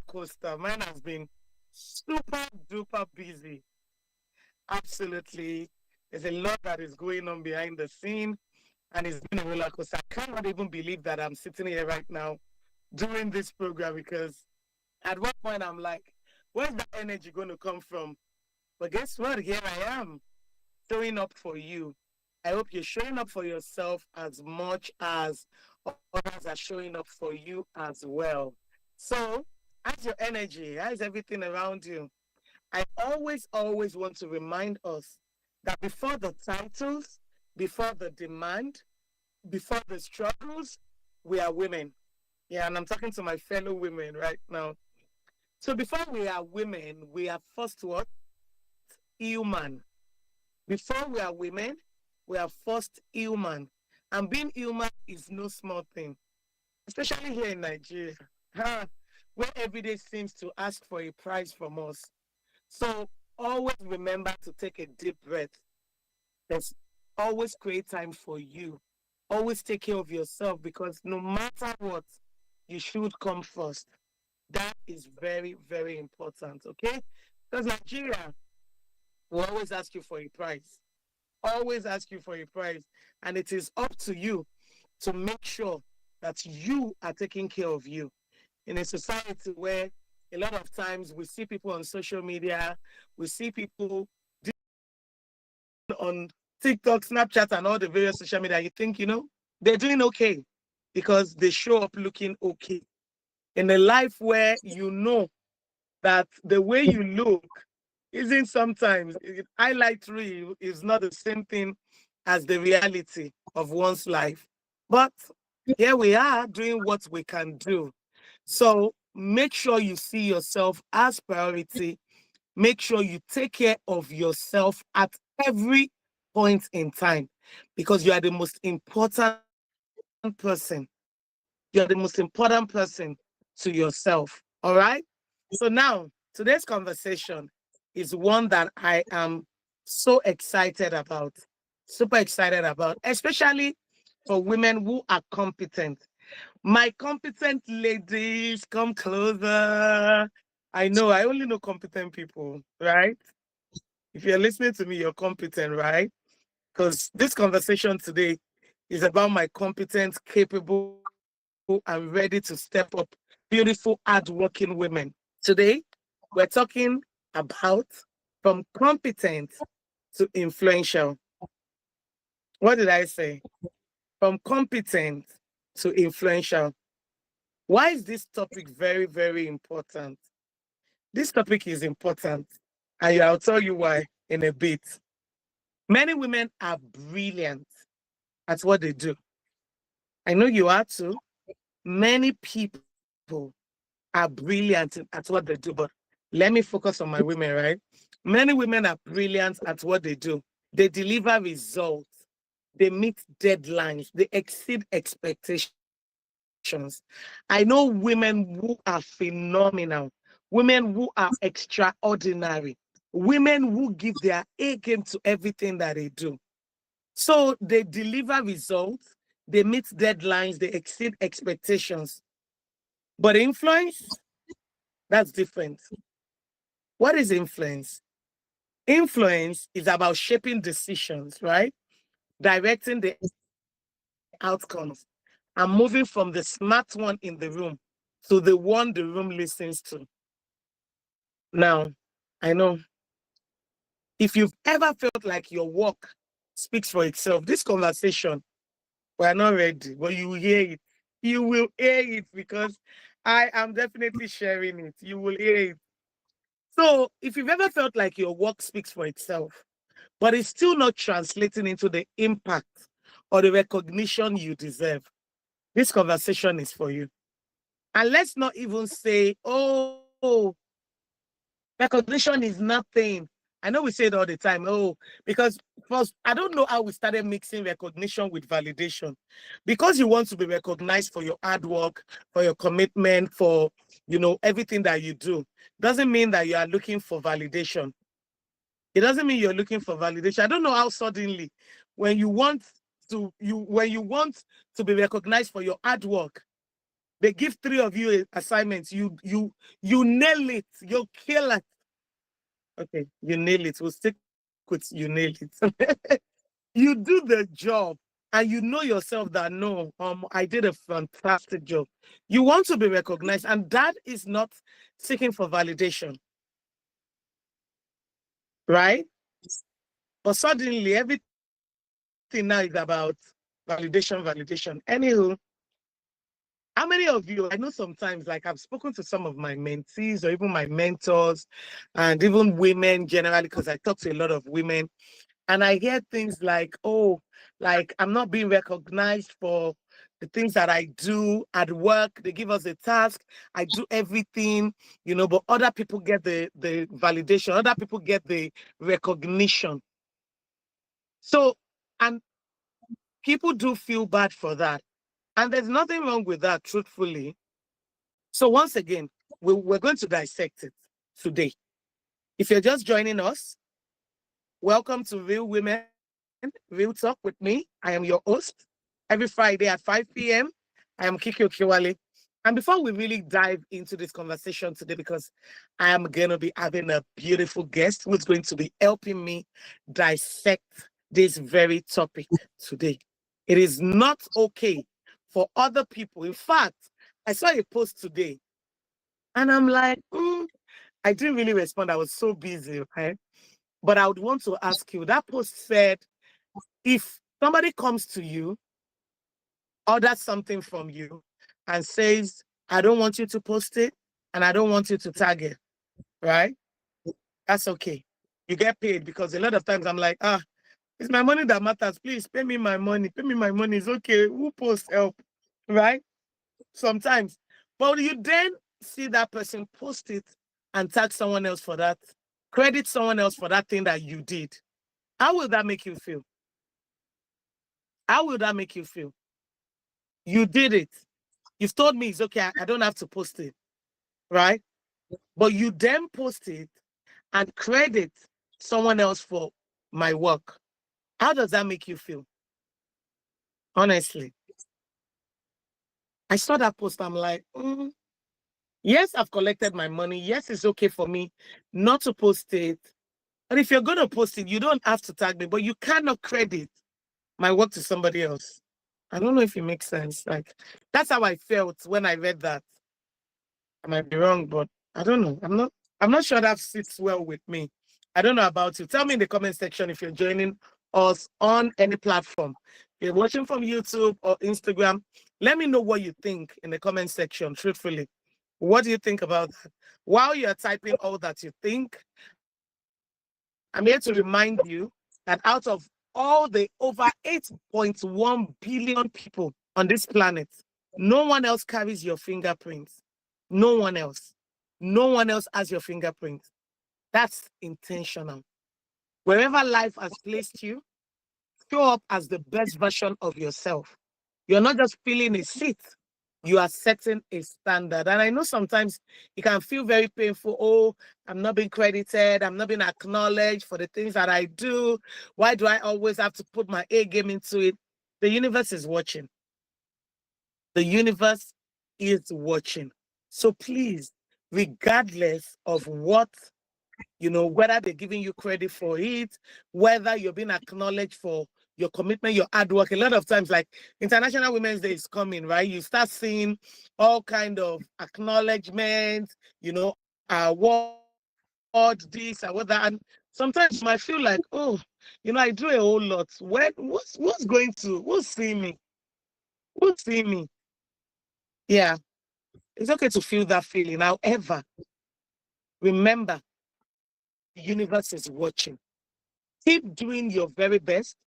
coaster. Mine has been super duper busy. Absolutely. There's a lot that is going on behind the scene, and it's been a roller coaster. I cannot even believe that I'm sitting here right now doing this program because at one point I'm like, where's that energy going to come from? But guess what? Here I am showing up for you. I hope you're showing up for yourself as much as others are showing up for you as well. So, how's your energy? How's everything around you? I always want to remind us that before the titles, before the demand, before the struggles, we are women. Yeah, and I'm talking to my fellow women right now. So before we are women, we are first what? Human. Before we are women, we are first human. And being human is no small thing, especially here in Nigeria, where every day seems to ask for a prize from us. So always remember to take a deep breath. There's always create time for you. Always take care of yourself because no matter what, you should come first. That is very, very important, okay? Because Nigeria will always ask you for a prize. Always ask you for a prize. And it is up to you to make sure that you are taking care of you. In a society where a lot of times we see people on social media, we see people on TikTok, Snapchat, and all the various social media, you think, they're doing okay because they show up looking okay. In a life where you know that the way you look isn't sometimes, highlight reel is not the same thing as the reality of one's life. But here we are doing what we can do. So make sure you see yourself as priority. Make sure you take care of yourself at every point in time because you are the most important person. You are the most important person to yourself. All right. So now today's conversation is one that I am so excited about, super excited about, especially for women who are competent. My competent ladies, come closer. I know I only know competent people, right? If you're listening to me, you're competent, right? Because this conversation today is about my competent, capable, and ready to step up, beautiful, hardworking women. Today, we're talking about from competent to influential. What did I say? From competent to influential. Why is this topic very, very important? This topic is important, and I'll tell you why in a bit. Many women are brilliant at what they do. I know you are too. Many people are brilliant at what they do, but let me focus on my women, right? Many women are brilliant at what they do. They deliver results, they meet deadlines, they exceed expectations. I know women who are phenomenal, women who are extraordinary, women who give their A game to everything that they do. So they deliver results, they meet deadlines, they exceed expectations. But influence, that's different. What is influence? Influence is about shaping decisions, right? Directing the outcomes and moving from the smart one in the room to the one the room listens to. Now, I know if you've ever felt like your work speaks for itself, this conversation, we're not ready, but you will hear it. You will hear it because I am definitely sharing it. You will hear it. So, if you've ever felt like your work speaks for itself, but it's still not translating into the impact or the recognition you deserve, this conversation is for you. And let's not even say, oh, recognition is nothing. I know we say it all the time. Oh, because first, I don't know how we started mixing recognition with validation. Because you want to be recognized for your hard work, for your commitment, for everything that you do, doesn't mean that you are looking for validation. It doesn't mean you're looking for validation. I don't know how suddenly, when you want to be recognized for your hard work, They give 3 of you assignments. You nail it. You kill it. Okay, you nail it. We'll stick with you nail it. You do the job and you know yourself that no, I did a fantastic job. You want to be recognized, and that is not seeking for validation, right? But suddenly everything now is about validation. Anywho, how many of you, I know sometimes, like I've spoken to some of my mentees or even my mentors and even women generally, because I talk to a lot of women, and I hear things like, oh, like I'm not being recognized for the things that I do at work. They give us a task, I do everything, but other people get the validation, other people get the recognition. So, and people do feel bad for that. And there's nothing wrong with that, truthfully. So once again, we're going to dissect it today. If you're just joining us, welcome to Real Women, Real Talk with me. I am your host. Every Friday at 5 p.m., I am Kiki Okiwale. And before we really dive into this conversation today, because I am going to be having a beautiful guest who's going to be helping me dissect this very topic today. It is not okay for other people. In fact, I saw a post today and I'm like, I didn't really respond. I was so busy, right? But I would want to ask you, that post said, if somebody comes to you, orders something from you, and says, I don't want you to post it, and I don't want you to tag it, right? That's okay. You get paid, because a lot of times I'm like, it's my money that matters. Please pay me my money. Pay me my money. It's okay. Who posts help, right? Sometimes. But you then see that person post it and tag someone else for that, credit someone else for that thing that you did. How will that make you feel? How will that make you feel? You did it. You've told me it's okay. I don't have to post it, right? But you then post it and credit someone else for my work. How does that make you feel? Honestly, I saw that post. I'm like, yes, I've collected my money. Yes, it's okay for me not to post it. And if you're going to post it, you don't have to tag me, but you cannot credit my work to somebody else. I don't know if it makes sense. Like, that's how I felt when I read that. I might be wrong, but I don't know. I'm not sure that sits well with me. I don't know about you. Tell me in the comment section if you're joining us on any platform. If you're watching from YouTube or Instagram, let me know what you think in the comment section, truthfully. What do you think about that? While you're typing all that you think, I'm here to remind you that out of all the over 8.1 billion people on this planet, no one else carries your fingerprints. No one else. No one else has your fingerprint. That's intentional. Wherever life has placed you, show up as the best version of yourself. You're not just filling a seat, you are setting a standard. And I know sometimes it can feel very painful. Oh, I'm not being credited. I'm not being acknowledged for the things that I do. Why do I always have to put my A game into it? The universe is watching. The universe is watching. So please, regardless of what, whether they're giving you credit for it, whether you're being acknowledged for your commitment, your hard work. A lot of times, like International Women's Day is coming, right? You start seeing all kind of acknowledgement, award this, award that. And sometimes you might feel like, oh, I do a whole lot. What's going to, who's seeing me? Who's seeing me? Yeah, it's okay to feel that feeling. However, remember, the universe is watching. Keep doing your very best.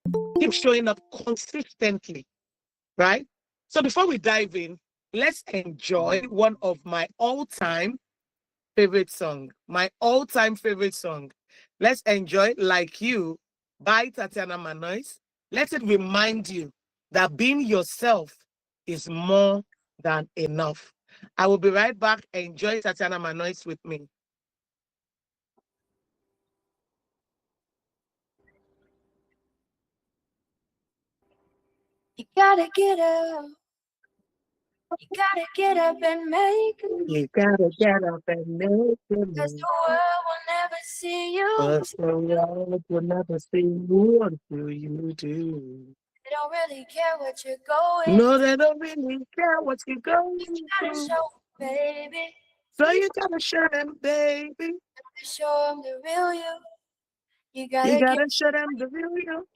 Keep showing up consistently, right? So before we dive in, let's enjoy one of my all-time favorite song. My all-time favorite song. Let's enjoy Like You by Tatiana Manois. Let it remind you that being yourself is more than enough. I will be right back. Enjoy Tatiana Manois with me. You gotta get up. You gotta get up and make it. You gotta get up and make it. Cause the world will never see you. Cause the world will never see you until you do. They don't really care what you're going. No, they don't really care what you're going You gotta through. show, baby. So you gotta show them, baby. You gotta show them the real you. You You gotta gotta show them the real you.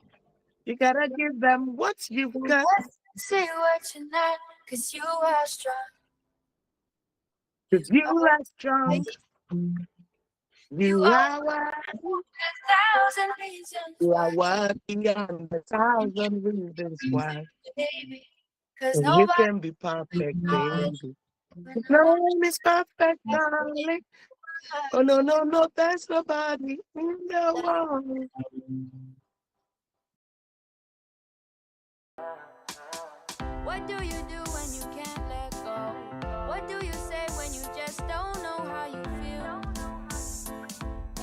You gotta give them what you've got. say what you're not, cause you are strong. Cause you are strong. You are what? A thousand reasons You are why, what beyond a thousand reasons why. baby. Cause And you nobody can be perfect, knows baby. when No I'm one is perfect, darling. Oh, no, no, no, there's nobody in the world. What do you do when you can't let go? What do you say when you just don't know how you feel?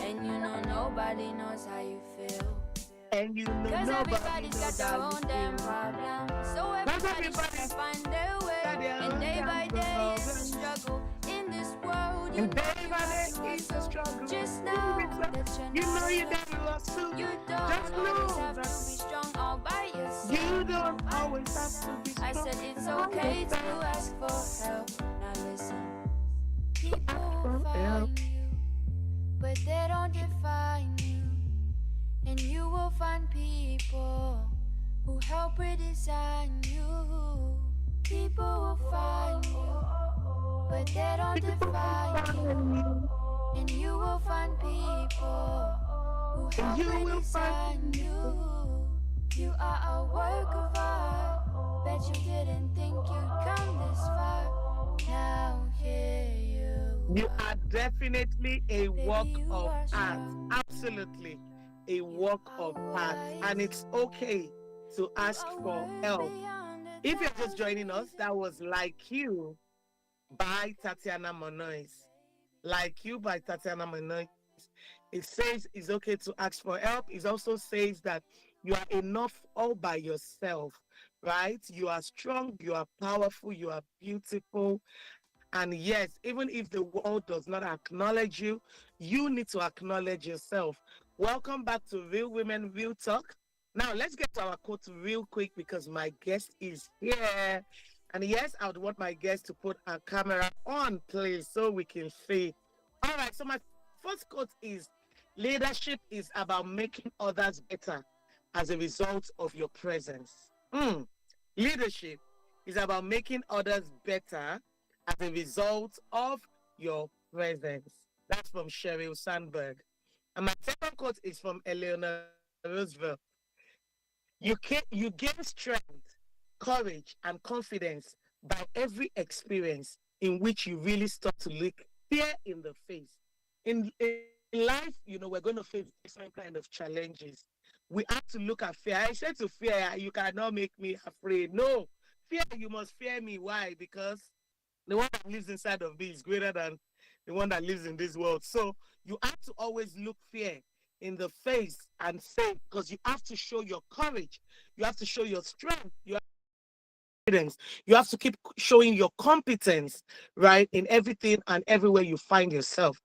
And you know nobody knows how you feel. And you know Cause nobody everybody's knows got their how own you damn feel. problems. So everybody's trying to find their way. And day by day it's a struggle. In this world, you And know day you by have day to it's a hustle. struggle. Just know that You you're know not you alone. gotta hustle. You Just don't know always have that to be strong all by yourself. you don't always have to be strong. I said it's okay to ask for help. Now listen, people will find you, but they don't define you. And you will find people who help redesign you. People will find you, but they don't define you. And you will find people who help redesign you. You are a work of art. Bet you didn't think you'd come this far. Now here You are definitely a work of art. Absolutely a work of art. And it's okay to ask for help. If you're just joining us, that was Like You by Tatiana Monois. Like You by Tatiana Monois. It says it's okay to ask for help. It also says that you are enough all by yourself, right? You are strong, you are powerful, you are beautiful. And yes, even if the world does not acknowledge you, you need to acknowledge yourself. Welcome back to Real Women, Real Talk. Now, let's get to our quote real quick because my guest is here. And yes, I would want my guest to put a camera on, please, so we can see. All right, so my first quote is leadership is about making others better as a result of your presence. Leadership is about making others better as a result of your presence. That's from Sheryl Sandberg. And my second quote is from Eleanor Roosevelt. You gain strength, courage, and confidence by every experience in which you really start to look fear in the face. In life, we're going to face different kind of challenges. We have to look at fear. I said to fear, you cannot make me afraid. No, fear, you must fear me. Why? Because the one that lives inside of me is greater than the one that lives in this world. So you have to always look fear in the face and say, because you have to show your courage, you have to show your strength, you have confidence, you have to keep showing your competence, right, in everything and everywhere you find yourself.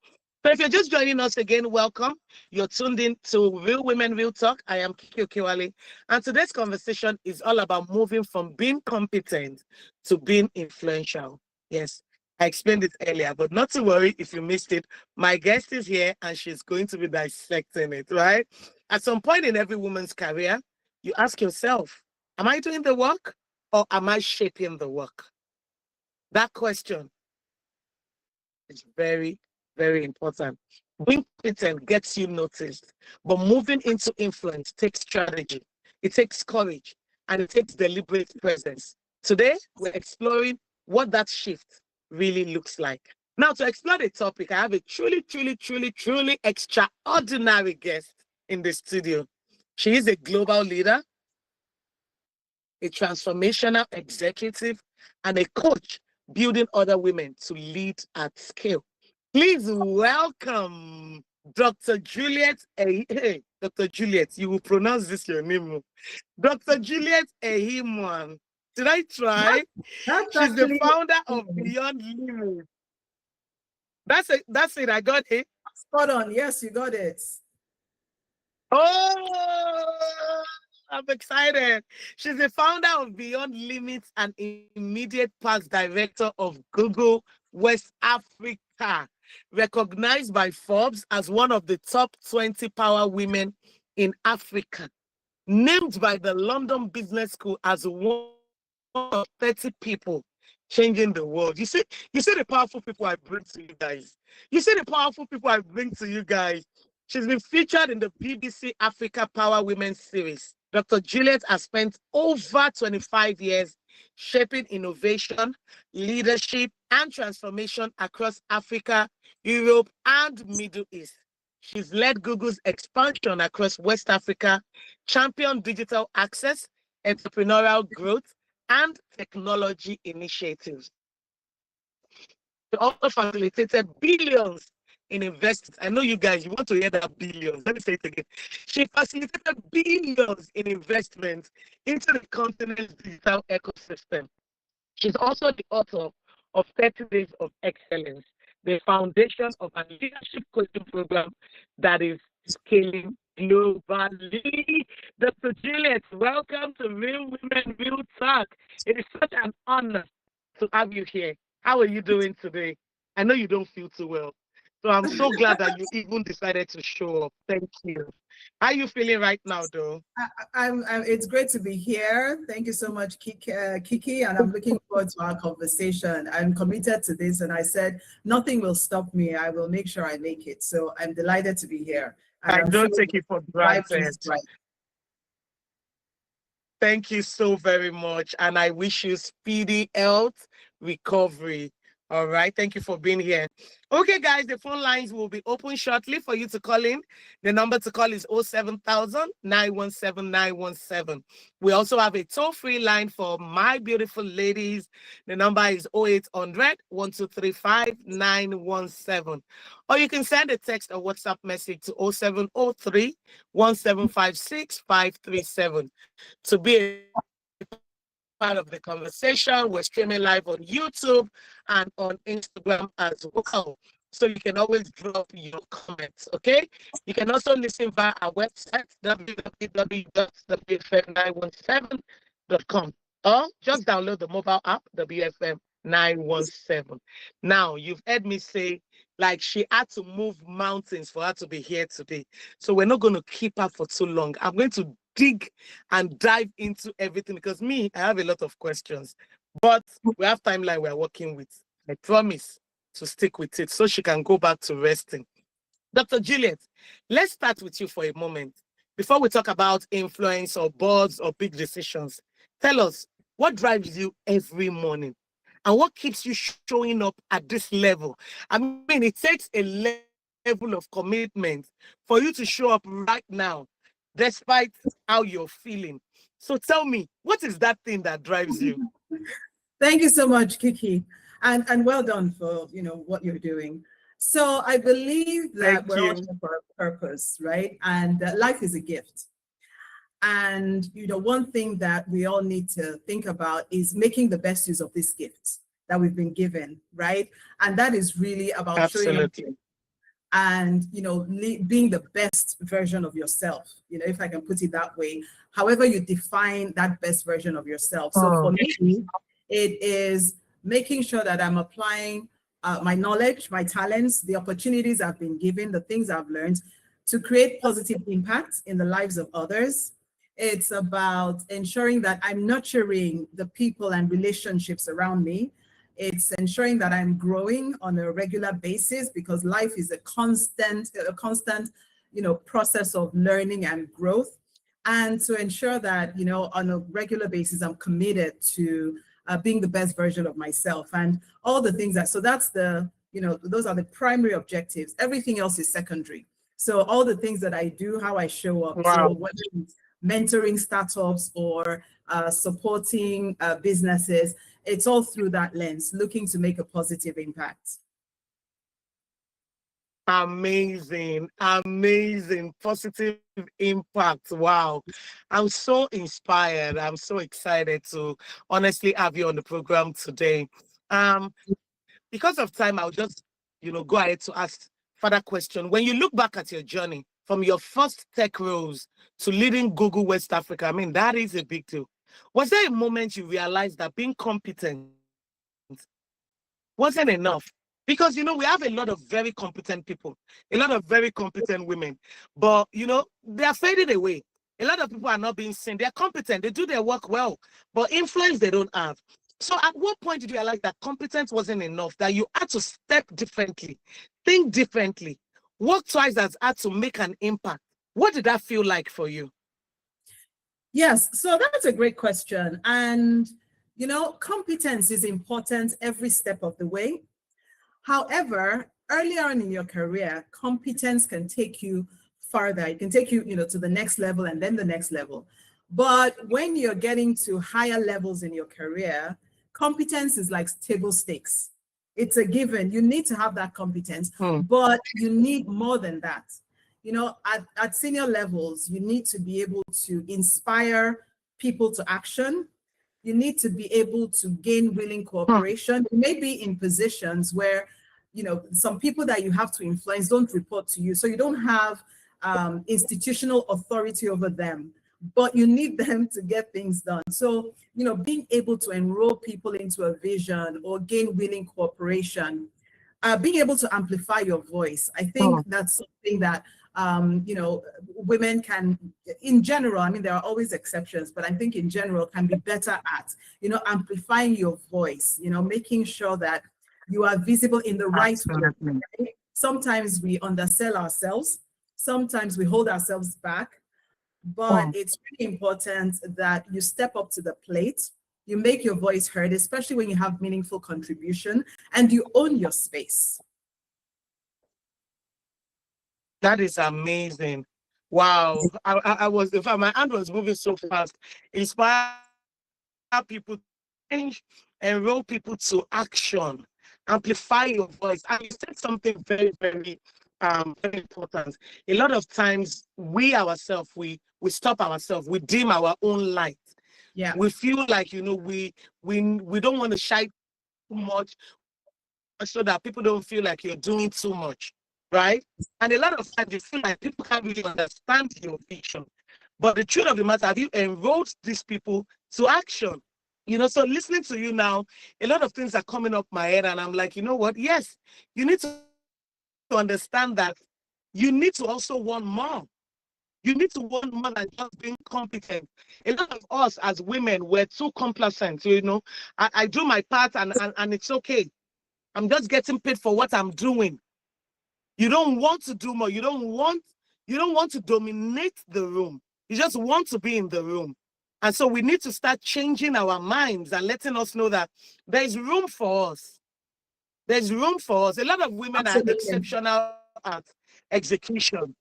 So if you're just joining us again, welcome. You're tuned in to Real Women, Real Talk. I am Kiki Okiwale. And today's conversation is all about moving from being competent to being influential. Yes, I explained it earlier, but not to worry if you missed it. My guest is here and she's going to be dissecting it, right? At some point in every woman's career, you ask yourself, am I doing the work or am I shaping the work? That question is very, very important. Being competent gets you noticed, but moving into influence takes strategy, it takes courage, and it takes deliberate presence. Today, we're exploring what that shift really looks like. Now, to explore the topic, I have a truly, truly, truly, truly extraordinary guest in the studio. She is a global leader, a transformational executive, and a coach building other women to lead at scale. Please welcome Dr. Juliet. Hey, Dr. Juliet, you will pronounce this your name. Dr. Juliet Ehimwan Did I try? That's She's the actually founder of Beyond Limits. That's it. That's it. I got it. spot on. Yes, you got it. Oh, I'm excited. She's the founder of Beyond Limits and immediate past director of Google West Africa, recognized by Forbes as one of the top 20 power women in Africa, named by the London Business School as one of 30 people changing the world. You see the powerful people I bring to you guys. You see the powerful people I bring to you guys. She's been featured in the BBC Africa Power Women series. Dr. Juliet has spent over 25 years shaping innovation, leadership, and transformation across Africa, Europe, and Middle East. She's led Google's expansion across West Africa, championed digital access, entrepreneurial growth, and technology initiatives. She also facilitated billions in investments. I know you guys, you want to hear that billions. Let me say it again. She facilitated billions in investments into the continent's digital ecosystem. She's also the author of 30 Days of Excellence, the foundation of a leadership coaching program that is scaling globally. Dr. Juliet, welcome to Real Women Real Talk. It is such an honor to have you here. How are you doing today? I know you don't feel too well. So I'm so glad that you even decided to show up. Thank you. How are you feeling right now, though? It's great to be here. Thank you so much, Kiki, and I'm looking forward to our conversation. I'm committed to this, and I said nothing will stop me. I will make sure I make it. So I'm delighted to be here. And I I'm don't sure take it for the vibe granted. is right. Thank you so very much. And I wish you speedy health recovery. All right. Thank you for being here. Okay, guys, the phone lines will be open shortly for you to call in. The number to call is 07000 917 917. We also have a toll-free line for my beautiful ladies. The number is 0800 1235 917. Or you can send a text or WhatsApp message to 0703 1756 537. To be a part of the conversation, we're streaming live on YouTube and on Instagram as well. So you can always drop your comments, okay? You can also listen via our website, www.wfm917.com, or just download the mobile app, WFM 917. Now, you've heard me say, like, she had to move mountains for her to be here today. So we're not going to keep her for too long. I'm going to dig and dive into everything because I have a lot of questions, but we have timeline we're working with. I promise to stick with it so she can go back to resting. Dr. Juliet, let's start with you for a moment. Before we talk about influence or boards or big decisions, tell us what drives you every morning and what keeps you showing up at this level. I mean, it takes a level of commitment for you to show up right now, despite how you're feeling. So tell me, what is that thing that drives you? Thank you so much, Kiki, and well done for what you're doing. So I believe that we're all here for a purpose, right? And life is a gift. And one thing that we all need to think about is making the best use of this gift that we've been given, right? And that is really about showing up and being the best version of yourself, if I can put it that way, however you define that best version of yourself. So for me, it is making sure that I'm applying my knowledge, my talents, the opportunities I've been given, the things I've learned to create positive impact in the lives of others. It's about ensuring that I'm nurturing the people and relationships around me. It's ensuring that I'm growing on a regular basis because life is a constant, process of learning and growth. And to ensure that, on a regular basis, I'm committed to being the best version of myself and all the things so that's those are the primary objectives. Everything else is secondary. So all the things that I do, how I show up. Wow. So whether it's mentoring startups or supporting businesses, it's all through that lens, looking to make a positive impact. Amazing, amazing, positive impact. Wow. I'm so inspired. I'm so excited to honestly have you on the program today. Um, because of time, I'll just, go ahead to ask further question. When you look back at your journey from your first tech roles to leading Google West Africa, I mean, that is a big deal. Was there a moment you realized that being competent wasn't enough? Because, we have a lot of very competent people, a lot of very competent women, but, they are fading away. A lot of people are not being seen. They're competent. They do their work well, but influence they don't have. So at what point did you realize that competence wasn't enough, that you had to step differently, think differently, work twice as hard to make an impact? What did that feel like for you? Yes, so that's a great question. And, competence is important every step of the way. However, early on in your career, competence can take you farther. It can take you, to the next level and then the next level. But when you're getting to higher levels in your career, competence is like table stakes. It's a given. You need to have that competence, but you need more than that. At senior levels, you need to be able to inspire people to action. You need to be able to gain willing cooperation. You may be in positions where, some people that you have to influence don't report to you. So you don't have institutional authority over them, but you need them to get things done. So, being able to enroll people into a vision or gain willing cooperation, being able to amplify your voice, I think that's something that women can, in general, I mean, there are always exceptions, but I think in general can be better at, amplifying your voice, making sure that you are visible in the right way. Right? Sometimes we undersell ourselves. Sometimes we hold ourselves back, but it's really important that you step up to the plate, you make your voice heard, especially when you have meaningful contribution, and you own your space. That is amazing. Wow. I was, in fact, my hand was moving so fast. Inspire people to change, enroll people to action, amplify your voice. And you said something very, very, very important. A lot of times we ourselves, we stop ourselves, we dim our own light. Yeah. We feel like, we don't want to shine too much so that people don't feel like you're doing too much. Right? And a lot of times you feel like people can't really understand your vision. But the truth of the matter, have you enrolled these people to action? So listening to you now, a lot of things are coming up my head, and I'm like, you know what? Yes, you need to understand that you need to also want more. You need to want more than just being competent. A lot of us as women, we're too complacent. I do my part and it's okay. I'm just getting paid for what I'm doing. You don't want to do more. You don't want to dominate the room. You just want to be in the room. And so we need to start changing our minds and letting us know that there is room for us. There's room for us. A lot of women Absolutely. are exceptional at execution.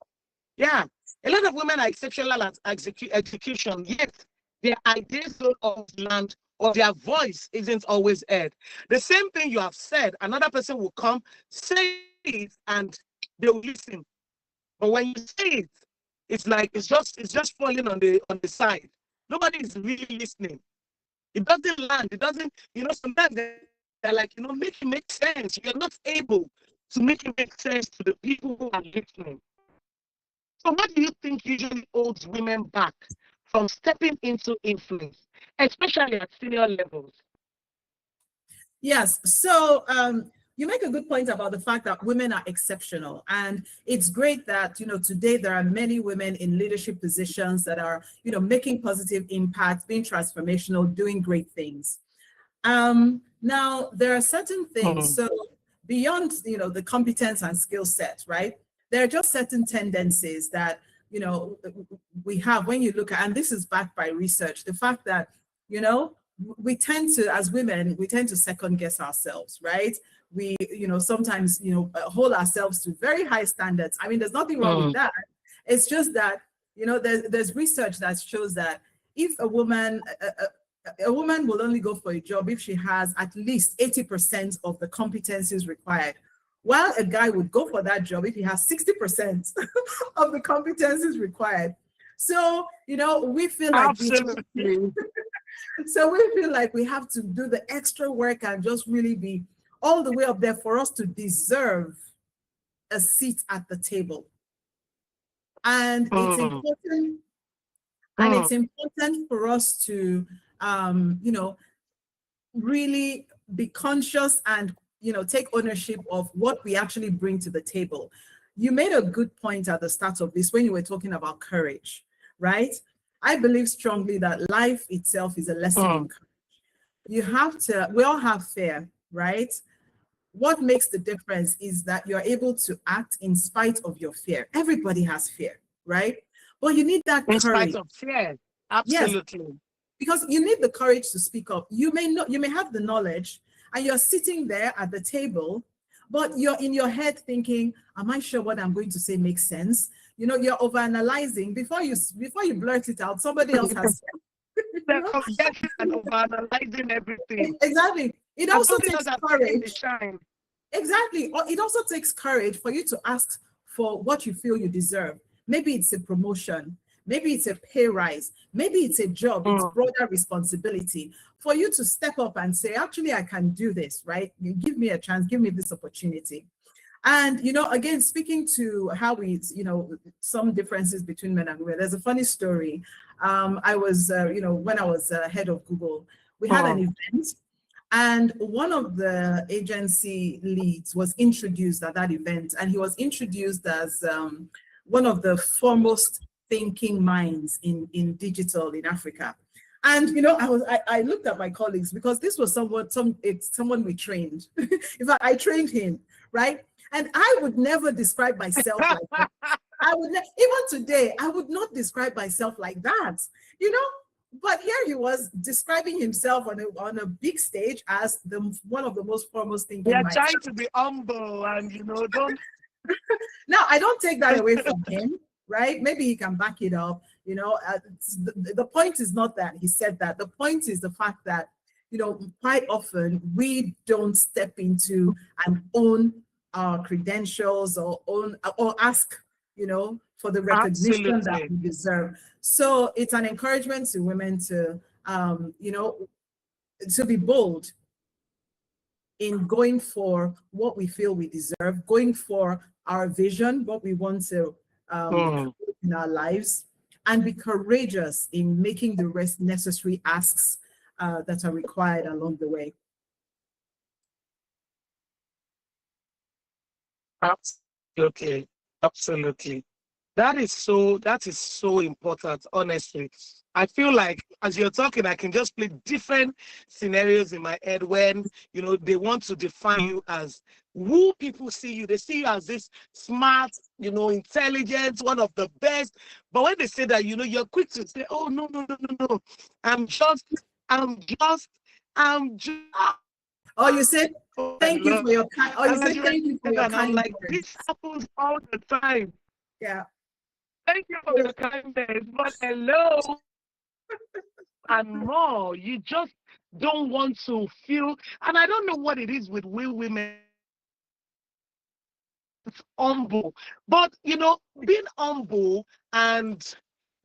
Yeah. A lot of women are exceptional at execution, yet their ideas don't always land or their voice isn't always heard. The same thing you have said, another person will come, say it, and they will listen. But when you say it, it's like it's just falling on the side. Nobody is really listening. It doesn't land. It doesn't, sometimes they're like, make it make sense. You're not able to make it make sense to the people who are listening. So what do you think usually holds women back from stepping into influence, especially at senior levels? Yes. So you make a good point about the fact that women are exceptional. And it's great that, today there are many women in leadership positions that are, making positive impact, being transformational, doing great things. Now, there are certain things. So beyond, the competence and skill set, right? There are just certain tendencies that, we have when you look at, and this is backed by research, the fact that, we tend to, as women, we tend to second guess ourselves, right? We, sometimes, hold ourselves to very high standards. I mean, there's nothing wrong with that. It's just that, there's research that shows that if a woman will only go for a job if she has at least 80% of the competencies required. while a guy would go for that job if he has 60% of the competencies required. So, you know, we feel like absolutely. so we feel like we have to do the extra work and just really be all the way up there for us to deserve a seat at the table. And it's important, and it's important for us to, you know, really be conscious and, you know, take ownership of what we actually bring to the table. You made a good point at the start of this when you were talking about courage, right? I believe strongly that life itself is a lesson in courage. You have to, we all have fear, right? What makes the difference is that you're able to act in spite of your fear. Everybody has fear, right? But you need that in courage. spite of fear. Absolutely. Yes, because you need the courage to speak up. You may not, you may have the knowledge and you're sitting there at the table, but you're in your head thinking, am I sure what I'm going to say makes sense? You know, you're overanalyzing before you blurt it out. Somebody else has They're forgetting and overanalyzing everything. Exactly. It also takes courage. Shine. Exactly. Or it also takes courage for you to ask for what you feel you deserve. Maybe it's a promotion. Maybe it's a pay rise. Maybe it's a job. It's broader responsibility. For you to step up and say, actually, I can do this, right? You give me a chance, give me this opportunity. And, you know, again, speaking to how we, you know, some differences between men and women, there's a funny story. I was, you know, when I was head of Google, we had an event. And one of the agency leads was introduced at that event, and he was introduced as one of the foremost thinking minds in digital in Africa. And you know, I looked at my colleagues because this was someone we trained. In fact, I trained him, right? And I would never describe myself like that. I would even today, I would not describe myself like that, you know. But here he was describing himself on a big stage as one of the most foremost thinking minds. You're trying to be humble and, you know, don't. Now, I don't take that away from him, right? Maybe he can back it up. You know, the point is not that he said that. The point is the fact that, you know, quite often we don't step into and own our credentials or ask, you know, for the recognition that we deserve. So it's an encouragement to women to, you know, to be bold in going for what we feel we deserve, going for our vision, what we want to in our lives, and be courageous in making the rest necessary asks that are required along the way. Absolutely, absolutely. That is so important, honestly. I feel like as you're talking, I can just play different scenarios in my head when, you know, they want to define you as who people see you. They see you as this smart, you know, intelligent, one of the best. But when they say that, you know, you're quick to say, oh, no. I'm just. Oh, you said, thank you for your kind. Oh, you said, thank you for your kind. I'm like, this happens all the time. Yeah. Thank you for your kindness, but hello. And more, you just don't want to feel, and I don't know what it is with we women. It's humble, but you know, being humble and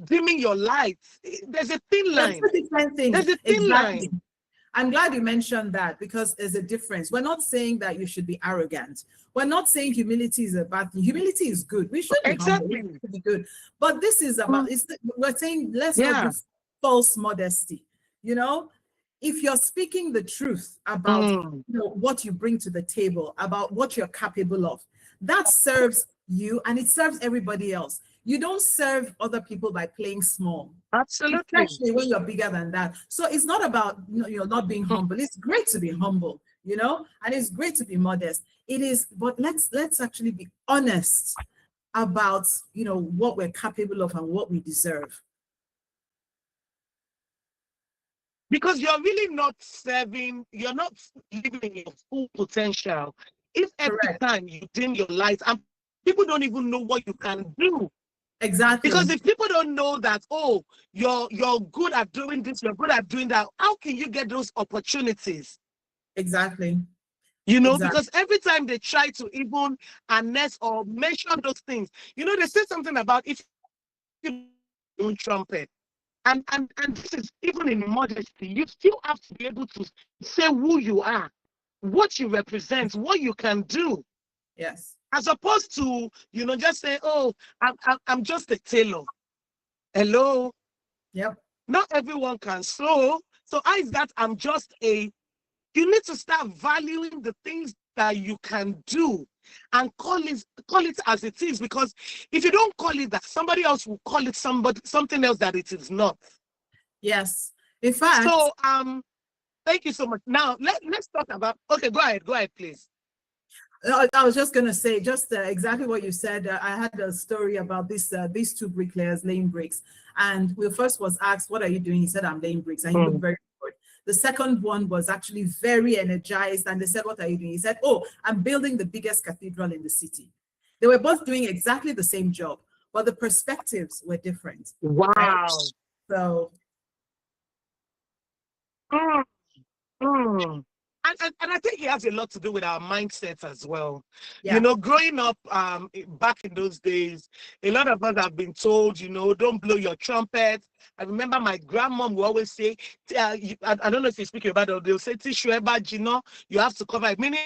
dimming your lights, there's a thin line. That's a different thing. There's a thin line. I'm glad you mentioned that because there's a difference. We're not saying that you should be arrogant. We're not saying humility is a bad thing. Humility is good. We should be humble. We should be good. But this is about, we're saying let's not do false modesty. You know, if you're speaking the truth about you know, what you bring to the table, about what you're capable of, that serves you and it serves everybody else. You don't serve other people by playing small. Absolutely. Especially when you're bigger than that. So it's not about, you know, you're not being humble. It's great to be humble, you know, and it's great to be modest. It is, but let's actually be honest about, you know, what we're capable of and what we deserve. Because you're really not serving, you're not living your full potential. If every time you dim your lights and people don't even know what you can do. Exactly. Because if people don't know that, oh, you're good at doing this, you're good at doing that, how can you get those opportunities? Exactly. You know, Exactly. because every time they try to even harness or mention those things, you know, they say something about if you don't trumpet. And this is even in modesty, you still have to be able to say who you are, what you represent, what you can do. Yes. As opposed to, you know, just say, oh, I'm just a tailor. Hello. Yep. Not everyone can sew. So I is that I'm just a, you need to start valuing the things that you can do and call it as it is. Because if you don't call it that, somebody else will call it something else that it is not. Yes. In fact, So thank you so much. Now let's talk about, okay, go ahead, please. I was just going to say just exactly what you said. I had a story about these two bricklayers laying bricks, and we first was asked, "What are you doing?" He said, "I'm laying bricks," and he looked very bored. The second one was actually very energized, and they said, "What are you doing?" He said, "Oh, I'm building the biggest cathedral in the city." They were both doing exactly the same job, but the perspectives were different. Right? Wow. So Mm, mm. And I think it has a lot to do with our mindsets as well. You yeah, know, growing up back in those days, a lot of us have been told, you know, don't blow your trumpet. I remember my grandmom would always say, I don't know if you speak about it, they'll say, "Tissue about, you know, you have to cover it," meaning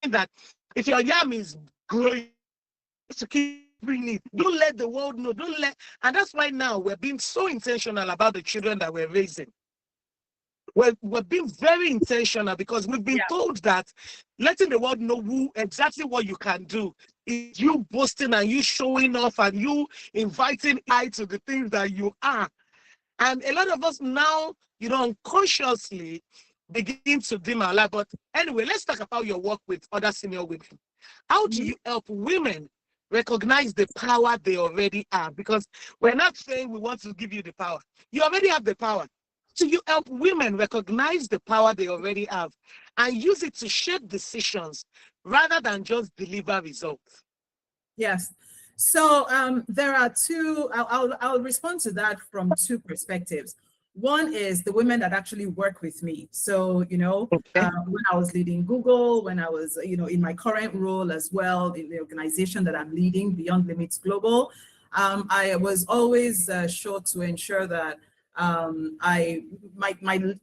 that if your yam is growing, to keep bringing it. Don't let the world know. Don't let, and that's why now we're being so intentional about the children that we're raising. We're being very intentional because we've been yeah, told that letting the world know who exactly what you can do is you boasting and you showing off and you inviting eye to the things that you are. And a lot of us now, you know, unconsciously begin to dim our light. But anyway, let's talk about your work with other senior women. How do mhm, you help women recognize the power they already have? Because we're not saying we want to give you the power. You already have the power. So you help women recognize the power they already have and use it to shape decisions rather than just deliver results. yes. So there are two. I'll respond to that from two perspectives. One is the women that actually work with me. So, you know, Okay. when I was leading Google, when I was, you know, in my current role as well, in the organization that I'm leading, Beyond Limits Global, I was always sure to ensure that my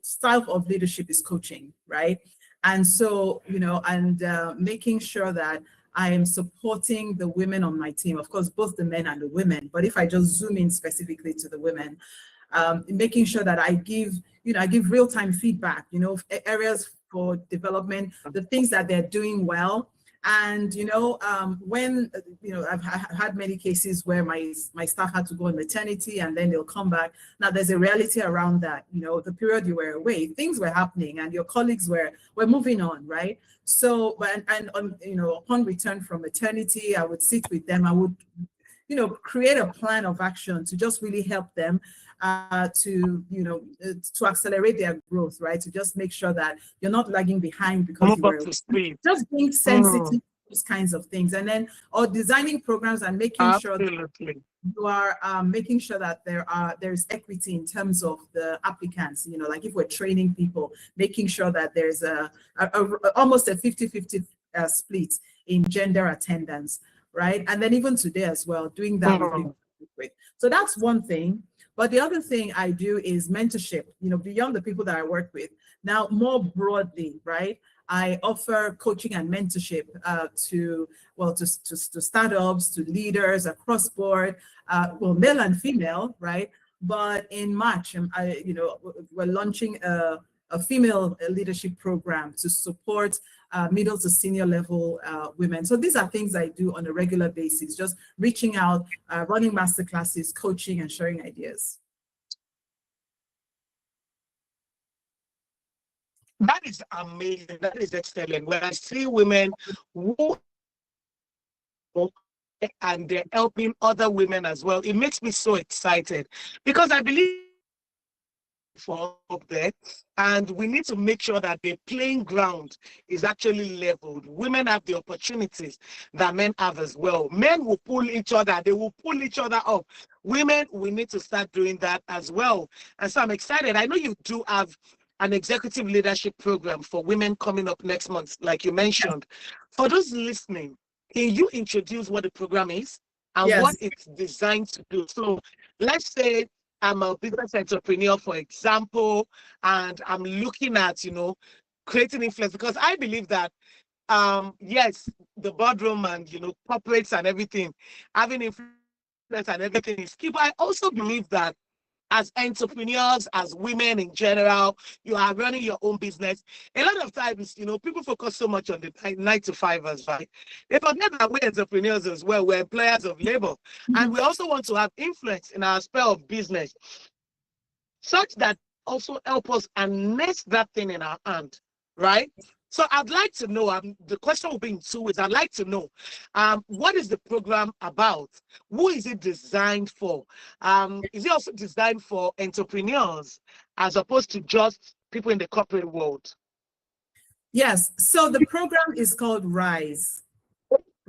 style of leadership is coaching, right? And so, you know, and making sure that I am supporting the women on my team, of course, both the men and the women. But if I just zoom in specifically to the women, making sure that I give, you know, I give real-time feedback, you know, areas for development, the things that they're doing well. And, you know, when, you know, I've had many cases where my staff had to go on maternity and then they'll come back. Now there's a reality around that, you know, the period you were away, things were happening and your colleagues were moving on, right? So, and on, you know, upon return from maternity, I would sit with them. I would, you know, create a plan of action to just really help them to, you know, to accelerate their growth, right? To just make sure that you're not lagging behind because Move you up were to speed. just being sensitive to these kinds of things. And then, or designing programs and making sure that Absolutely. you are making sure that there's equity in terms of the applicants, you know, like if we're training people, making sure that there's almost a 50-50 split in gender attendance, right? And then even today as well, doing that with people. So that's one thing. But the other thing I do is mentorship, you know, beyond the people that I work with. Now, more broadly, right? I offer coaching and mentorship to startups, to leaders across board, well, male and female, right? But in March, you know, we're launching a female leadership program to support middle to senior level women. So these are things I do on a regular basis, just reaching out, running masterclasses, coaching, and sharing ideas. That is amazing. That is excellent. When I see women who and they're helping other women as well, it makes me so excited because I believe for up there, and we need to make sure that the playing ground is actually leveled. Women have the opportunities that men have as well. Men will pull each other, they will pull each other up. Women, we need to start doing that as well. And so I'm excited. I know you do have an executive leadership program for women coming up next month, like you mentioned. For those listening, can you introduce what the program is and what Yes. it's designed to do? So let's say I'm a business entrepreneur, for example, and I'm looking at, creating influence, because I believe that, yes, the boardroom and, corporates and everything, having influence and everything is key. But I also believe that as entrepreneurs, as women in general, you are running your own business. A lot of times, people focus so much on the 9 to 5ers, right? They forget that we're entrepreneurs as well. We're employers of labor. And we also want to have influence in our sphere of business, such that also help us and nest that thing in our hand, right? So I'd like to know, the question will be in 2 ways. I'd like to know, what is the program about? Who is it designed for? Is it also designed for entrepreneurs as opposed to just people in the corporate world? Yes. So the program is called RISE.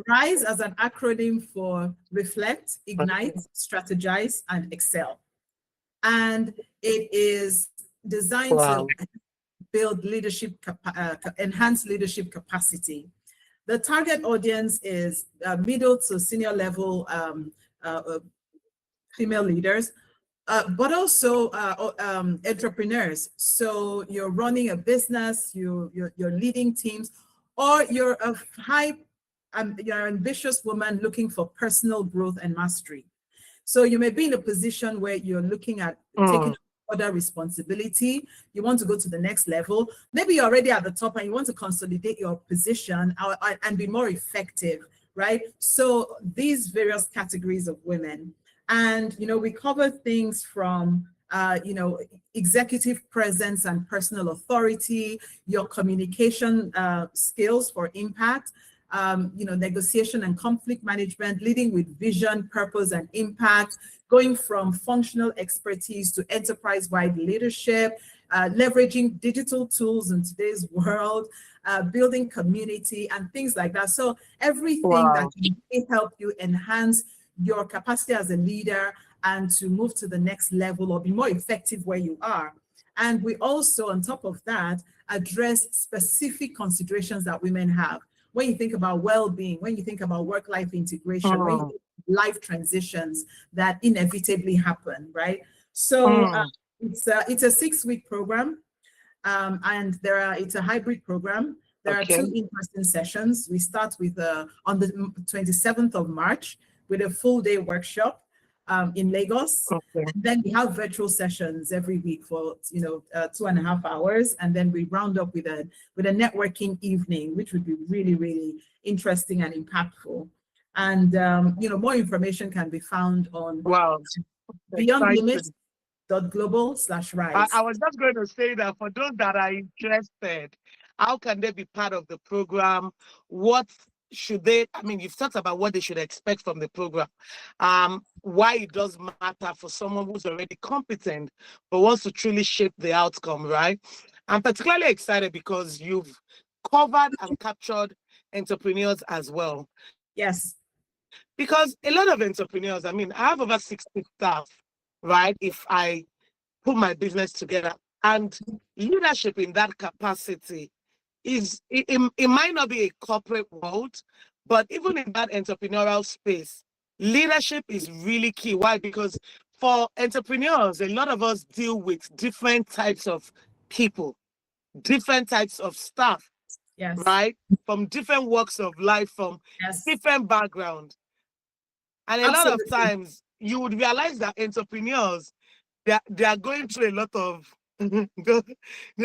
RISE as an acronym for Reflect, Ignite, Strategize, and Excel. And it is designed to build leadership, enhance leadership capacity. The target audience is middle to senior level female leaders, but also entrepreneurs. So you're running a business, you're leading teams, or you're a you're an ambitious woman looking for personal growth and mastery. So you may be in a position where you're looking at taking other responsibility. You want to go to the next level. Maybe you're already at the top and you want to consolidate your position and be more effective, right? So these various categories of women. And, we cover things from, executive presence and personal authority, your communication skills for impact, negotiation and conflict management, leading with vision, purpose, and impact, going from functional expertise to enterprise-wide leadership, leveraging digital tools in today's world, building community and things like that. So everything that can help you enhance your capacity as a leader and to move to the next level or be more effective where you are. And we also, on top of that, address specific considerations that women have. When you think about well-being, when you think about work-life integration, when you think life transitions that inevitably happen, right? So it's a 6-week program, and it's a hybrid program. There are 2 in-person sessions. We start with on the 27th of March with a full-day workshop in Lagos. And then we have virtual sessions every week for 2.5 hours, and then we round up with a networking evening, which would be really, really interesting and impactful. And more information can be found on beyondlimits.global/rise. I was just going to say that for those that are interested, how can they be part of the program? What should they, you've talked about what they should expect from the program, why it does matter for someone who's already competent but wants to truly shape the outcome, right? I'm particularly excited because you've covered and captured entrepreneurs as well. Yes. Because a lot of entrepreneurs, I have over 60 staff, right? If I put my business together, and leadership in that capacity it might not be a corporate world, but even in that entrepreneurial space, leadership is really key. Why? Because for entrepreneurs, a lot of us deal with different types of people, different types of staff, right? From different walks of life, from different backgrounds. And a lot of times you would realize that entrepreneurs, they are going through a lot of they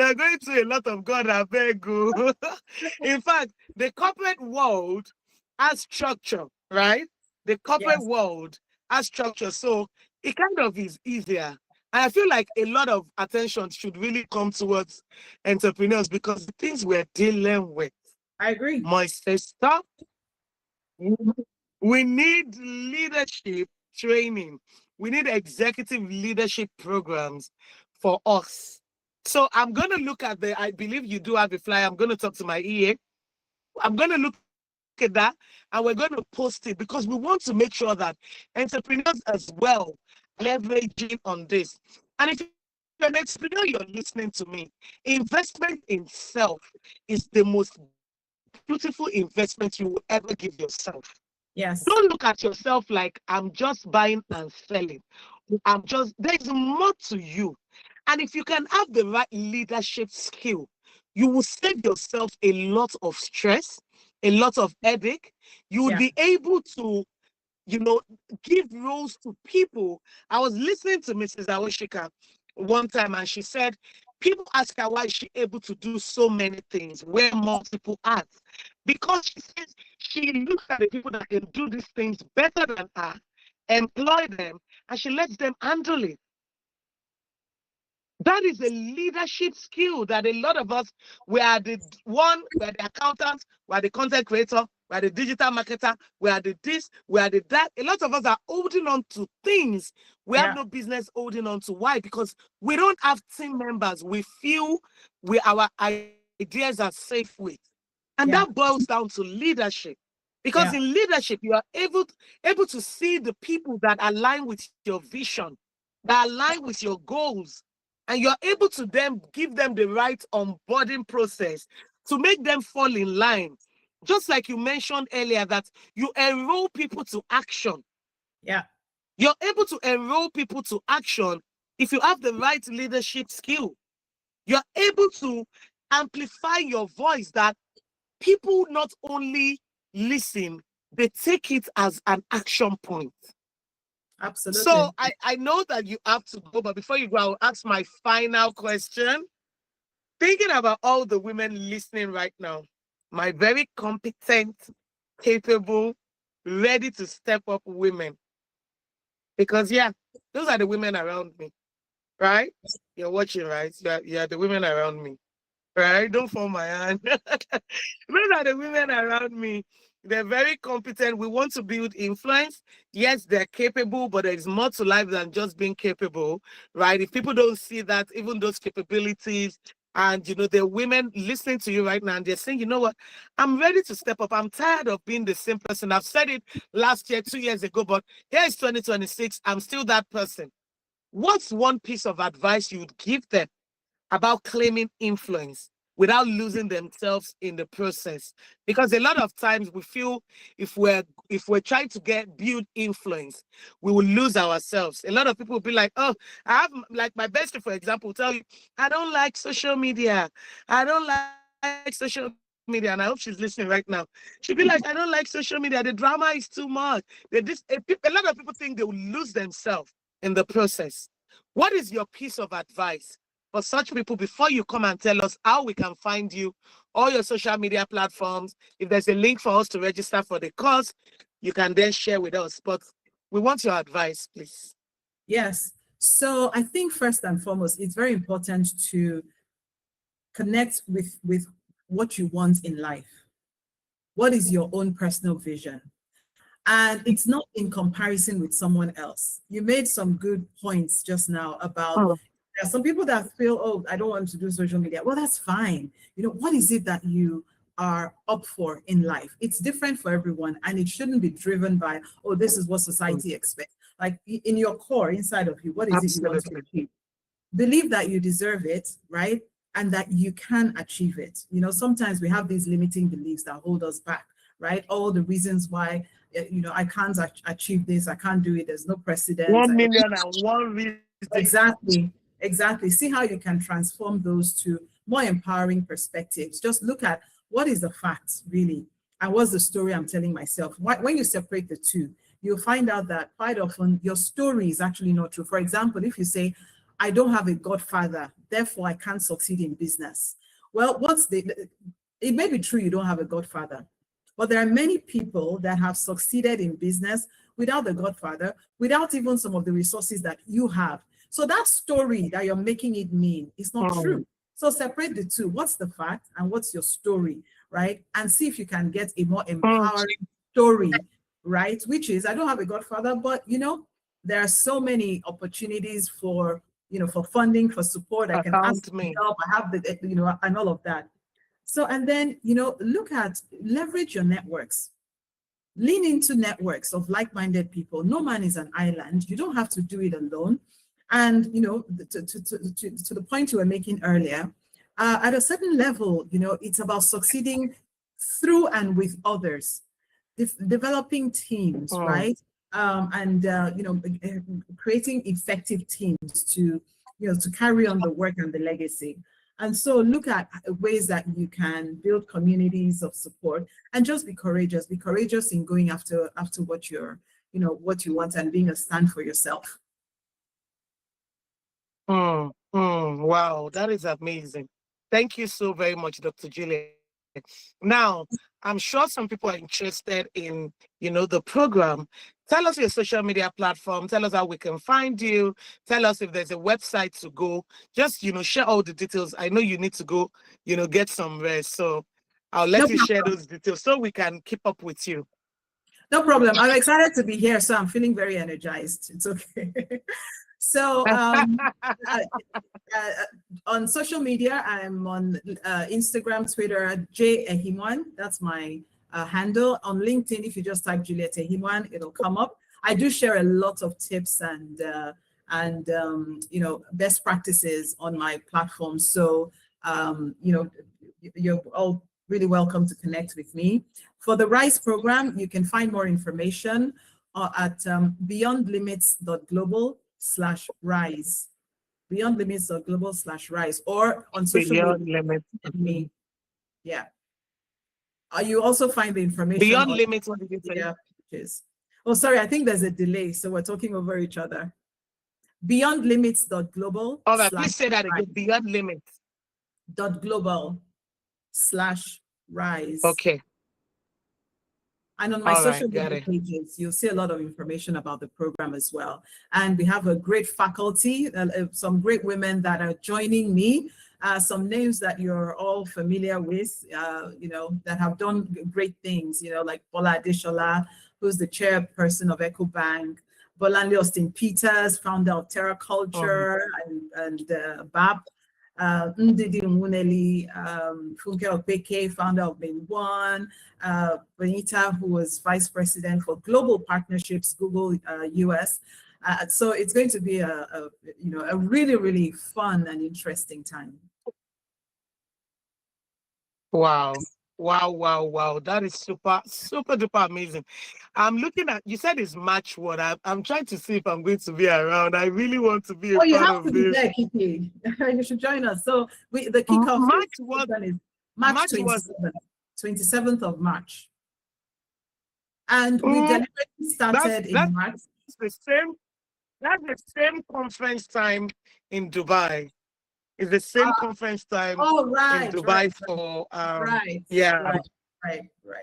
are going through a lot of God, I beg you. In fact, the corporate world has structure, right? The corporate world has structure, so it kind of is easier. And I feel like a lot of attention should really come towards entrepreneurs because the things we're dealing with. I agree. My sister, we need leadership training. We need executive leadership programs for us. So I'm going to look at I believe you do have a flyer. I'm going to talk to my EA. I'm going to look at that and we're going to post it because we want to make sure that entrepreneurs as well leveraging on this. And if you're an entrepreneur, you're listening to me. Investment in self is the most beautiful investment you will ever give yourself. Yes. Don't look at yourself like I'm just buying and selling. There's more to you. And if you can have the right leadership skill, you will save yourself a lot of stress, a lot of headache. You will Yeah. be able to, give roles to people. I was listening to Mrs. Awoshika one time, and she said, people ask her why is she able to do so many things, wear multiple hats. Because she says she looks at the people that can do these things better than her, employ them, and she lets them handle it. That is a leadership skill that a lot of us, we're the accountants, we're the content creator, we're the digital marketer, we're the this, we're the that. A lot of us are holding on to things we have no business holding on to. Why? Because we don't have team members we feel our ideas are safe with. And that boils down to leadership. Because in leadership, you are able to see the people that align with your vision, that align with your goals. And you're able to then give them the right onboarding process to make them fall in line. Just like you mentioned earlier, that you enroll people to action. Yeah. You're able to enroll people to action if you have the right leadership skill. You're able to amplify your voice that people not only listen, they take it as an action point. Absolutely. So I know that you have to go, but before you go, I'll ask my final question. Thinking about all the women listening right now, my very competent, capable, ready to step up women. Because those are the women around me, right? You're watching, right? You're the women around me, right? Don't fall my hand. Those are the women around me. They're very competent. We want to build influence. Yes, they're capable, but there's more to life than just being capable, right? If people don't see that, even those capabilities, and the women listening to you right now, and they're saying, you know what, I'm ready to step up. I'm tired of being the same person. I've said it last year, 2 years ago, but here's 2026. I'm still that person. What's one piece of advice you would give them about claiming influence without losing themselves in the process? Because a lot of times we feel if we're trying to build influence, we will lose ourselves. A lot of people will be like, oh, I have, like my bestie, for example, will tell you, I don't like social media. I don't like social media. And I hope she's listening right now. She'll be like, I don't like social media. The drama is too much. A lot of people think they will lose themselves in the process. What is your piece of advice for such people before you come and tell us how we can find you, all your social media platforms? If there's a link for us to register for the course, you can then share with us. But we want your advice, please. Yes. So I think first and foremost, it's very important to connect with what you want in life. What is your own personal vision? And it's not in comparison with someone else. You made some good points just now about there are some people that feel, oh, I don't want to do social media. Well, that's fine. What is it that you are up for in life? It's different for everyone, and it shouldn't be driven by, oh, this is what society expects. Like in your core, inside of you, what is it you want to achieve? Believe that you deserve it, right? And that you can achieve it. Sometimes we have these limiting beliefs that hold us back, right? All the reasons why, I can't achieve this, I can't do it, there's no precedent. 1,000,001 reasons. Exactly. See how you can transform those to more empowering perspectives. Just look at what is the facts, really, and what's the story I'm telling myself. When you separate the two, you'll find out that quite often your story is actually not true. For example, if you say, I don't have a godfather, therefore I can't succeed in business. Well, it may be true you don't have a godfather, but there are many people that have succeeded in business without the godfather, without even some of the resources that you have. So that story that you're making it mean is not true. So separate the two. What's the fact and what's your story, right? And see if you can get a more empowering story, right? Which is, I don't have a godfather, but there are so many opportunities for for funding, for support. I can ask for help. I have the and all of that. So, and then leverage your networks. Lean into networks of like-minded people. No man is an island. You don't have to do it alone. And, you know, to the point you were making earlier, at a certain level, you know, it's about succeeding through and with others, developing teams, right? And, you know, creating effective teams to, you know, to carry on the work and the legacy. And so look at ways that you can build communities of support and just be courageous. Be courageous in going after what you're, you know, what you want and being a stand for yourself. Wow, that is amazing. Thank you so very much, Dr. Juliet. Now, I'm sure some people are interested in, you know, the program. Tell us your social media platform. Tell us how we can find you. Tell us if there's a website to go. Just, you know, share all the details. I know you need to go, you know, get some rest. So I'll let you share those details so we can keep up with you. No problem. I'm excited to be here, so I'm feeling very energized. It's okay. So on social media, I'm on Instagram, Twitter, J Ehimwan. That's my handle. On LinkedIn, if you just type Juliet Ehimwan, it'll come up. I do share a lot of tips and you know, best practices on my platform. So you know, you're all really welcome to connect with me. For the RISE program, you can find more information at beyondlimits.global/rise. Beyondlimits.global/rise, or on social media. Yeah. You also find the information Beyond on Limits. What did you say? Pages. Oh, sorry, I think there's a delay, so we're talking over each other. Beyondlimits.global. All right, please say that again. Beyond Limits. .global/rise. Okay. And on my social media pages, you'll see a lot of information about the program as well. And we have a great faculty, some great women that are joining me, some names that you're all familiar with, you know, that have done great things, you know, like Bola Adeshola, who's the chairperson of EcoBank, Bolanle Austin Peters, founder of Terra Culture, and BAP. Ndidi Muneli, Funke Opeke, founder of Main One, Benita, who was vice president for global partnerships, Google US. So it's going to be a you know, a really, really fun and interesting time. Wow. Wow, wow, wow. That is super, super duper amazing. I'm looking at, you said it's March what? I'm trying to see if I'm going to be around. I really want to be a part of this. You have to be there, Kiki. You should join us. So the kickoff is March 27th of March. And we deliberately started in March. That's the same conference time in Dubai. It's the same conference time in Dubai for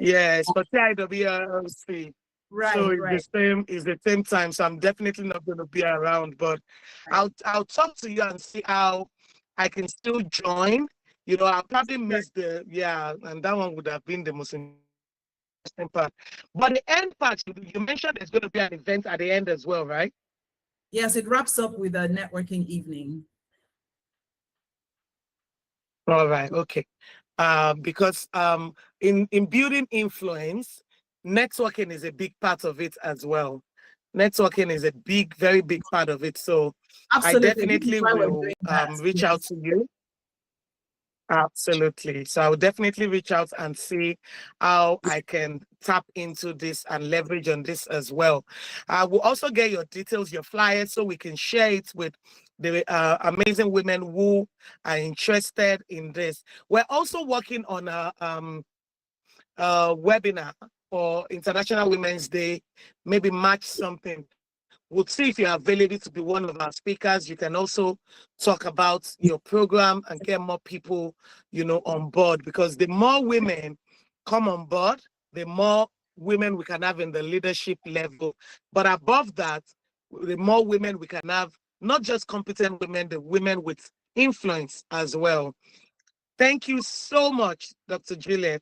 yes, for TIWRC. So it's the same time. So I'm definitely not going to be around, but I'll talk to you and see how I can still join. You know, I'll probably miss and that one would have been the most interesting part. But the end part, you mentioned there's going to be an event at the end as well, right? Yes, it wraps up with a networking evening. All right, okay. Because in building influence, networking is a big part of it as well. Networking is a big, very big part of it. So absolutely. I definitely will reach out to you. Absolutely. So I will definitely reach out and see how I can tap into this and leverage on this as well. I will also get your details, your flyers, so we can share it with the amazing women who are interested in this. We're also working on a webinar for International Women's Day, maybe March something. We'll see if you're available to be one of our speakers. You can also talk about your program and get more people, you know, on board, because the more women come on board, the more women we can have in the leadership level. But above that, the more women we can have, not just competent women, the women with influence as well. Thank you so much, Dr. Juliet.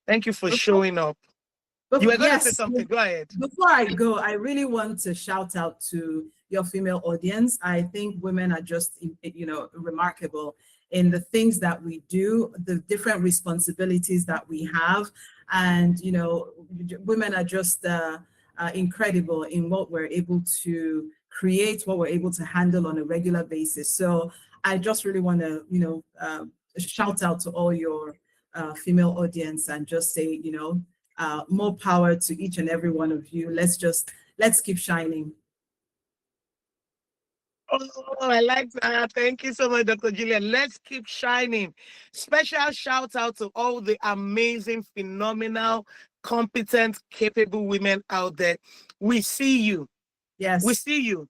Thank you for showing up. You were going to say something. Go ahead. Before I go, I really want to shout out to your female audience. I think women are just, you know, remarkable in the things that we do, the different responsibilities that we have. And, you know, women are just incredible in what we're able to create, what we're able to handle on a regular basis. So I just really want to, shout out to all your female audience and just say, more power to each and every one of you. Let's keep shining. Oh, I like that. Thank you so much, Dr. Juliet. Let's keep shining. Special shout out to all the amazing, phenomenal, competent, capable women out there. We see you. Yes. We see you.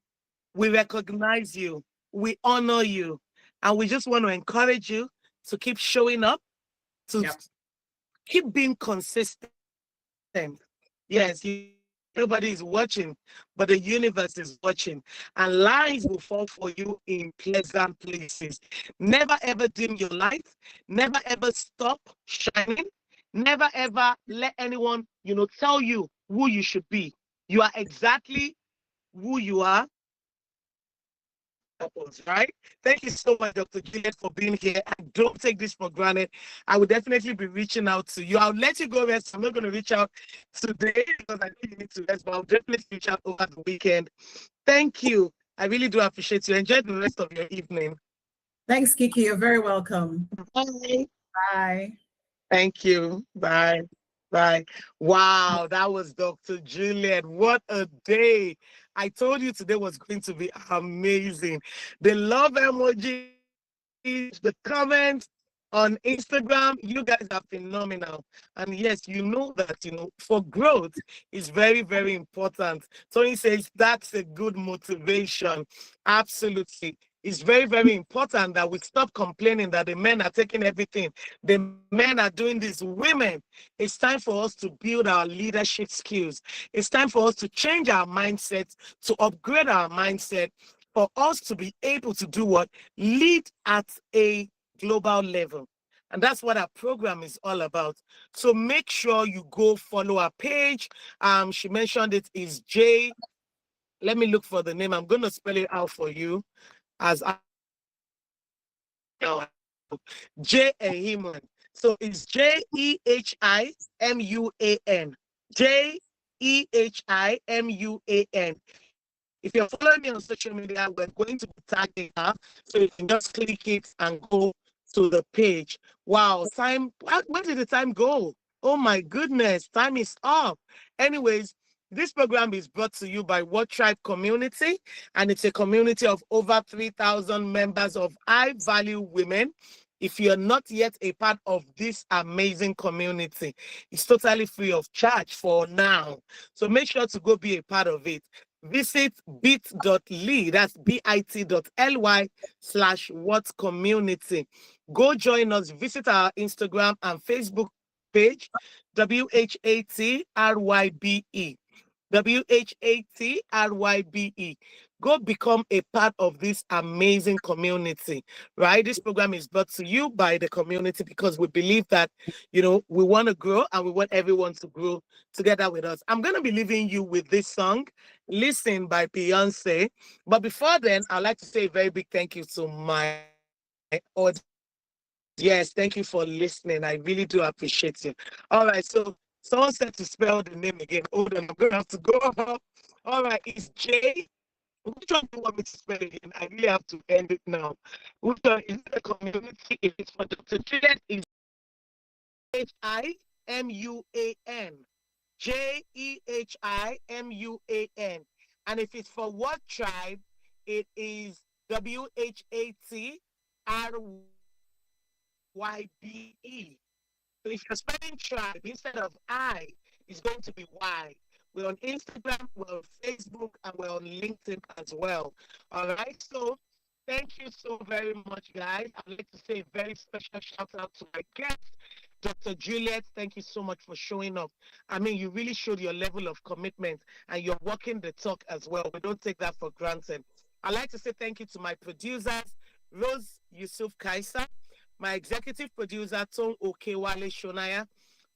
We recognize you. We honor you. And we just want to encourage you to keep showing up, to keep being consistent. Yes, nobody is watching, but the universe is watching, and lines will fall for you in pleasant places. Never ever dim your light. Never ever stop shining. Never ever let anyone, tell you who you should be. You are exactly who you are. Right? Thank you so much, Dr. Juliet, for being here. I don't take this for granted. I will definitely be reaching out to you. I'll let you go rest. I'm not going to reach out today because I think you need to rest, but I'll definitely reach out over the weekend. Thank you. I really do appreciate you. Enjoy the rest of your evening. Thanks, Kiki. You're very welcome. Bye. Bye. Thank you. Bye. Bye. Wow, that was Dr. Juliet. What a day. I told you today was going to be amazing. The love emojis, the comments on Instagram, you guys are phenomenal. And yes, you know that, for growth is very, very important. Tony says that's a good motivation. Absolutely. It's very, very important that we stop complaining that the men are taking everything. The men are doing this. Women, it's time for us to build our leadership skills. It's time for us to change our mindset, to upgrade our mindset, for us to be able to do what? Lead at a global level. And that's what our program is all about. So make sure you go follow our page. She mentioned it is J. Let me look for the name. I'm going to spell it out for you as I know. J Ehiman. So it's Jehimuan. Jehimuan. If you're following me on social media, we're going to be tagging her. So you can just click it and go to the page. Wow, time. Where did the time go? Oh my goodness, time is up. Anyways, this program is brought to you by What Tribe Community, and it's a community of over 3,000 members of high-value women. If you're not yet a part of this amazing community, it's totally free of charge for now. So make sure to go be a part of it. Visit bit.ly, that's bit.ly/what community. Go join us, visit our Instagram and Facebook page, WHATRYBE. WHATRYBE. Go become a part of this amazing community, right? This program is brought to you by the community because we believe that, we want to grow and we want everyone to grow together with us. I'm going to be leaving you with this song, Listen by Beyonce. But before then, I'd like to say a very big thank you to my audience. Yes, thank you for listening. I really do appreciate you. All right, so someone said to spell the name again. Hold on, I'm going to have to go up. All right, it's J. Which one do you want me to spell again? I really have to end it now. Which one is the community? If it's for Dr. Juliet, it's Himuan. Jehimuan. And if it's for What Tribe, it is WHATRYBE. So if you're spelling tribe, instead of I, it's going to be Y. We're on Instagram, we're on Facebook, and we're on LinkedIn as well. All right. So thank you so very much, guys. I'd like to say a very special shout out to my guest, Dr. Juliet. Thank you so much for showing up. I mean, you really showed your level of commitment and you're walking the talk as well. We don't take that for granted. I'd like to say thank you to my producers, Rose Yusuf Kaisa, my executive producer, Tom Okewale Shonaya,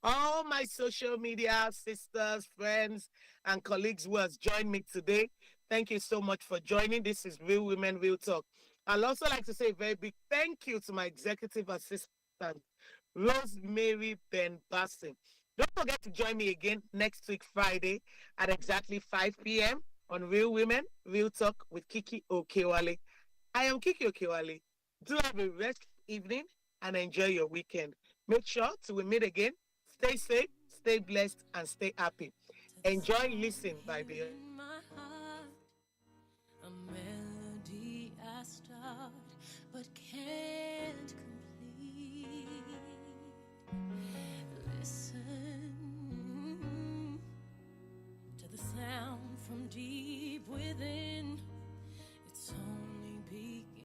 all my social media sisters, friends, and colleagues who has joined me today. Thank you so much for joining. This is Real Women, Real Talk. I'd also like to say a very big thank you to my executive assistant, Rosemary Ben Bassin. Don't forget to join me again next week, Friday, at exactly 5 p.m. on Real Women, Real Talk with Kiki Okewale. I am Kiki Okewale. Do have a restful evening and enjoy your weekend. Make sure till we meet again. Stay safe, stay blessed, and stay happy. Enjoy Listen by Beyonce. A melody I start but can't complete. Listen to the sound from deep within.